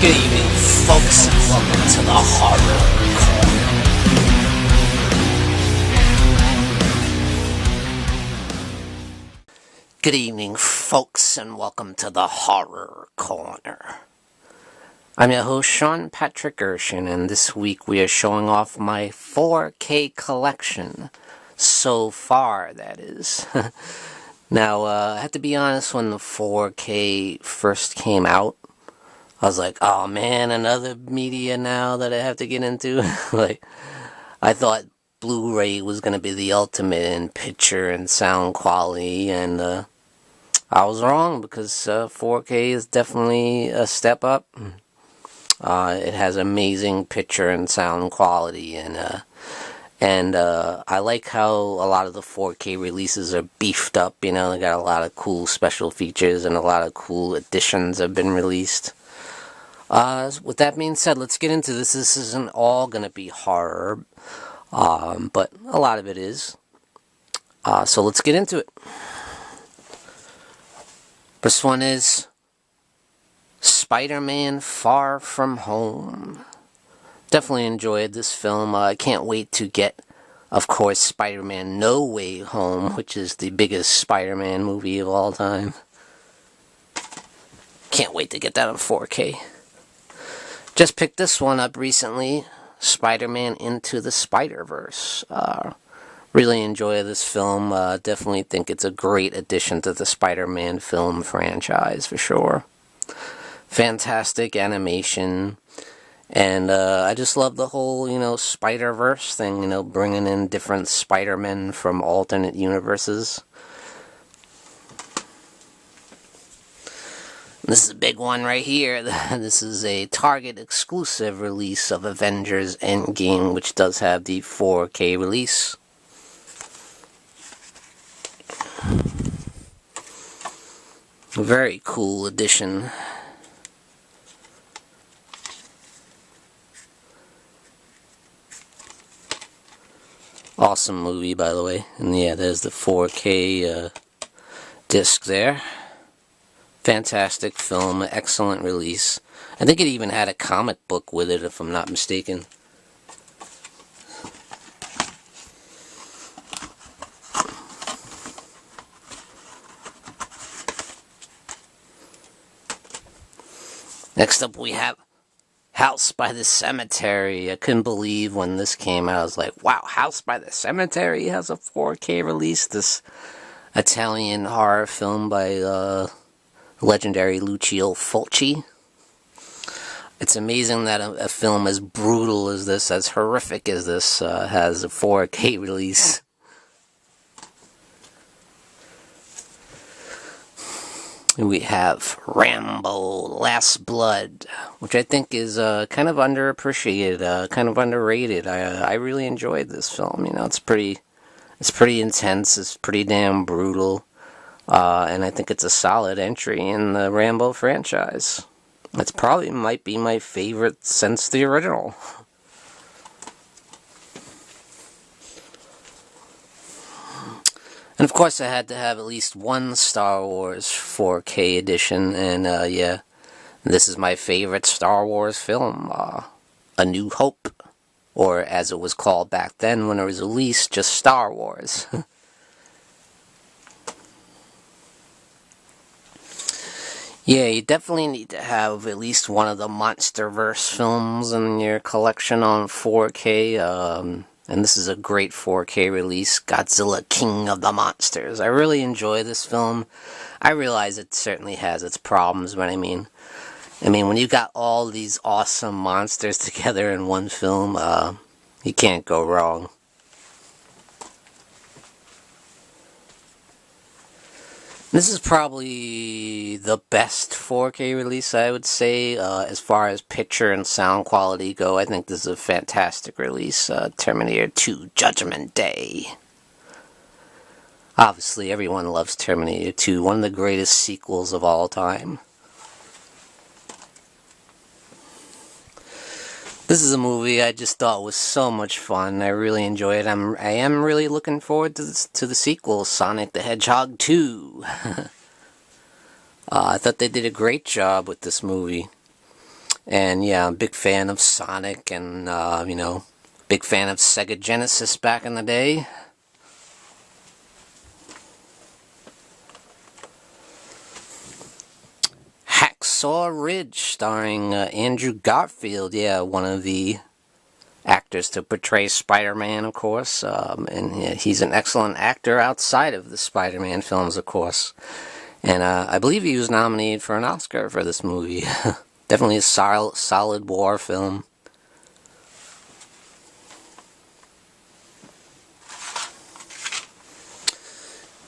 Good evening, folks, and welcome to the Horror Corner. Good evening, folks, and welcome to the Horror Corner. I'm your host, Sean Patrick Gershin, and this week we are showing off my 4K collection. So far, that is. Now, I have to be honest, when the 4K first came out, I was like, oh man, another media now that I have to get into. Like, I thought Blu-ray was going to be the ultimate in picture and sound quality, and I was wrong, because 4K is definitely a step up. It has amazing picture and sound quality, and I like how a lot of the 4K releases are beefed up. You know, they got a lot of cool special features and a lot of cool additions have been released. With that being said, let's get into this. This isn't all going to be horror, but a lot of it is. So let's get into it. First one is Spider-Man Far From Home. Definitely enjoyed this film. I can't wait to get, of course, Spider-Man No Way Home, which is the biggest Spider-Man movie of all time. Can't wait to get that on 4K. Just picked this one up recently, Spider-Man Into the Spider-Verse. Really enjoy this film. Definitely think it's a great addition to the Spider-Man film franchise, for sure. Fantastic animation. And I just love the whole, Spider-Verse thing, bringing in different Spider-Men from alternate universes. This is a big one right here. This is a Target exclusive release of Avengers End Game, which does have the 4K release. Very cool edition. Awesome movie, by the way. And yeah, there's the 4K disc there. Fantastic film, excellent release. I think it even had a comic book with it, if I'm not mistaken. Next up we have House by the Cemetery. I couldn't believe when this came out. I was like, wow, House by the Cemetery has a 4K release. This Italian horror film by legendary Lucio Fulci. It's amazing that a film as brutal as this, as horrific as this, has a 4K release. We have Rambo, Last Blood, which I think is kind of underappreciated, kind of underrated. I really enjoyed this film. It's pretty intense. It's pretty damn brutal, and I think it's a solid entry in the Rambo franchise. It's probably might be my favorite since the original. And of course I had to have at least one Star Wars 4K edition, and yeah, this is my favorite Star Wars film, A New Hope, or as it was called back then when it was released, just Star Wars. Yeah, you definitely need to have at least one of the MonsterVerse films in your collection on 4K, and this is a great 4K release, Godzilla King of the Monsters. I really enjoy this film. I realize it certainly has its problems, but I mean, when you got all these awesome monsters together in one film, you can't go wrong. This is probably the best 4K release, I would say, as far as picture and sound quality go. I think this is a fantastic release, Terminator 2 Judgment Day. Obviously, everyone loves Terminator 2, one of the greatest sequels of all time. This is a movie I just thought was so much fun. I really enjoy it. I am really looking forward to the sequel, Sonic the Hedgehog 2. I thought they did a great job with this movie. And yeah, I'm a big fan of Sonic and, big fan of Sega Genesis back in the day. Hacksaw Ridge, starring Andrew Garfield, yeah, one of the actors to portray Spider-Man, of course, and yeah, he's an excellent actor outside of the Spider-Man films, of course. And I believe he was nominated for an Oscar for this movie. Definitely a solid war film.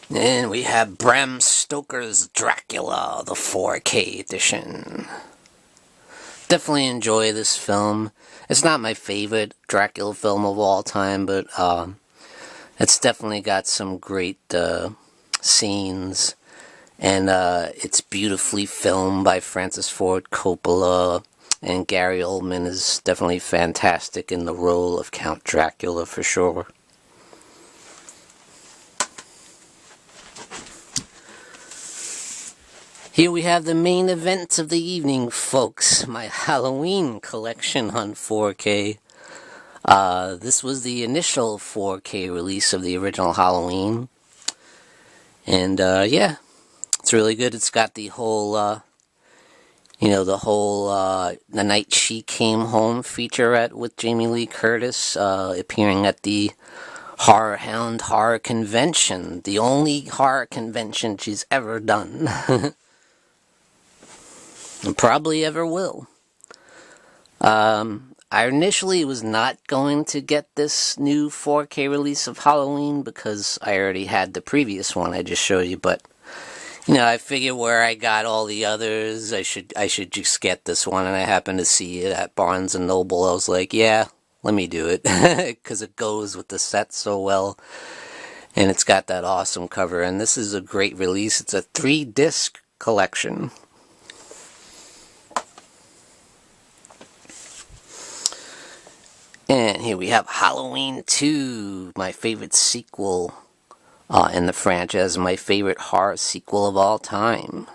And we have Bram Stoker's Dracula, the 4K edition. Definitely enjoy this film. It's not my favorite Dracula film of all time, but it's definitely got some great scenes. And it's beautifully filmed by Francis Ford Coppola. And Gary Oldman is definitely fantastic in the role of Count Dracula for sure. Here we have the main event of the evening, folks. My Halloween collection on 4K. This was the initial 4K release of the original Halloween. And yeah, it's really good. It's got the whole, The Night She Came Home featurette with Jamie Lee Curtis appearing at the Horror Hound Horror Convention. The only horror convention she's ever done. And probably ever will. I initially was not going to get this new 4K release of Halloween because I already had the previous one I just showed you, but I figured where I got all the others, I should just get this one, and I happened to see it at Barnes & Noble. I was like, yeah, let me do it, because it goes with the set so well, and it's got that awesome cover, and this is a great release. It's a 3-disc collection. And here we have Halloween 2, my favorite sequel in the franchise, my favorite horror sequel of all time.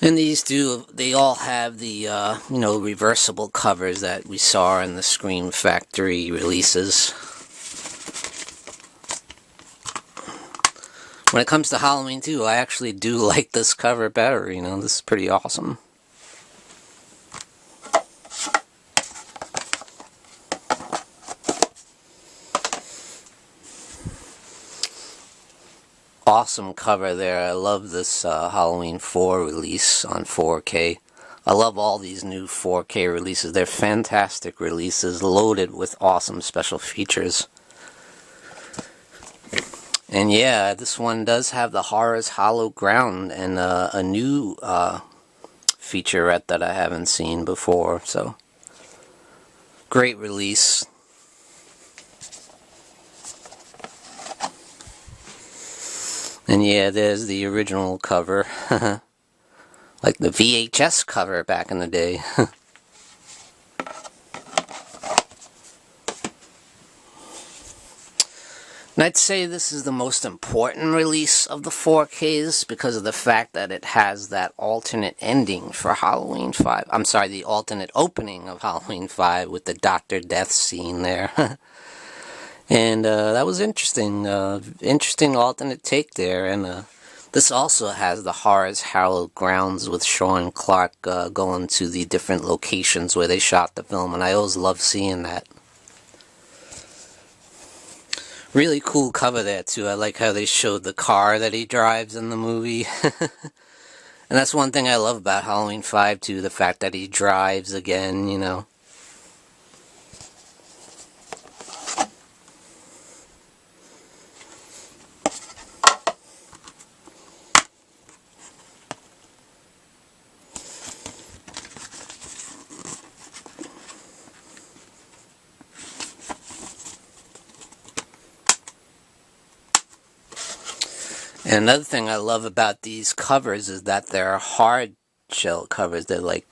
And these two, they all have the, reversible covers that we saw in the Scream Factory releases. When it comes to Halloween 2, I actually do like this cover better, this is pretty awesome. Awesome cover there. I love this Halloween 4 release on 4K. I love all these new 4K releases. They're fantastic releases, loaded with awesome special features. And yeah, this one does have the Horror's Hollow Ground and a new featurette that I haven't seen before. So, great release. And yeah, there's the original cover. Like the VHS cover back in the day. And I'd say this is the most important release of the 4Ks because of the fact that it has that alternate ending for Halloween 5. I'm sorry, the alternate opening of Halloween 5 with the Dr. Death scene there. And that was interesting. Interesting alternate take there. And this also has the Horror's Hallowed Grounds with Sean Clark going to the different locations where they shot the film. And I always love seeing that. Really cool cover there too. I like how they showed the car that he drives in the movie. And that's one thing I love about Halloween 5 too, the fact that he drives again, And another thing I love about these covers is that they're hard shell covers. They're like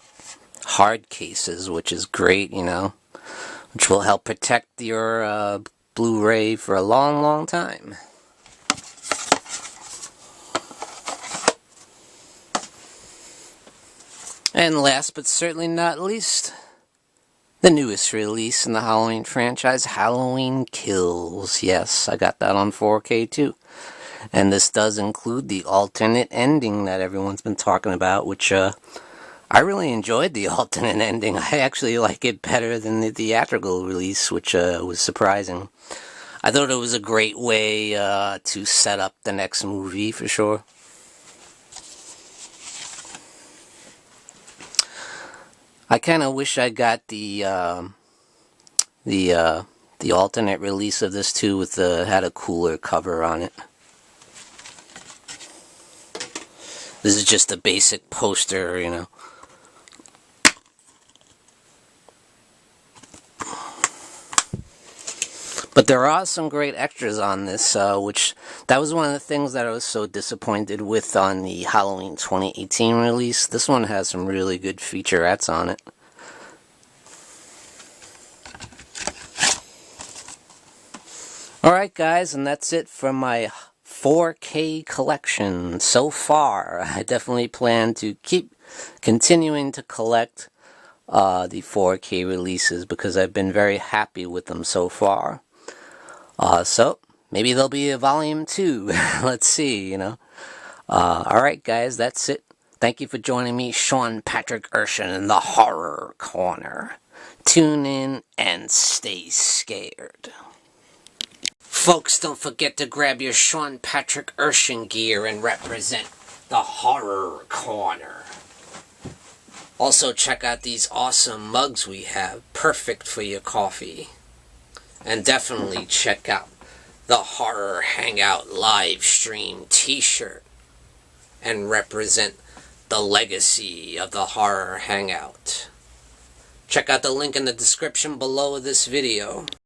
hard cases, which is great, which will help protect your Blu-ray for a long, long time. And last but certainly not least, the newest release in the Halloween franchise, Halloween Kills. Yes, I got that on 4K too. And this does include the alternate ending that everyone's been talking about, which I really enjoyed the alternate ending. I actually like it better than the theatrical release, which was surprising. I thought it was a great way to set up the next movie for sure. I kind of wish I got the alternate release of this too, with had a cooler cover on it. This is just a basic poster, you know. But there are some great extras on this, which that was one of the things that I was so disappointed with on the Halloween 2018 release. This one has some really good featurettes on it. Alright guys, and that's it for my 4K collection so far. I definitely plan to keep continuing to collect the 4K releases because I've been very happy with them so far. So, maybe there'll be a volume 2. Let's see, you know. Alright guys, that's it. Thank you for joining me, Sean Patrick Urshan, in the Horror Corner. Tune in and stay scared. Folks, don't forget to grab your Sean Patrick Urshan gear and represent the Horror Corner. Also, check out these awesome mugs we have, perfect for your coffee. And definitely check out the Horror Hangout live stream t-shirt and represent the legacy of the Horror Hangout. Check out the link in the description below this video.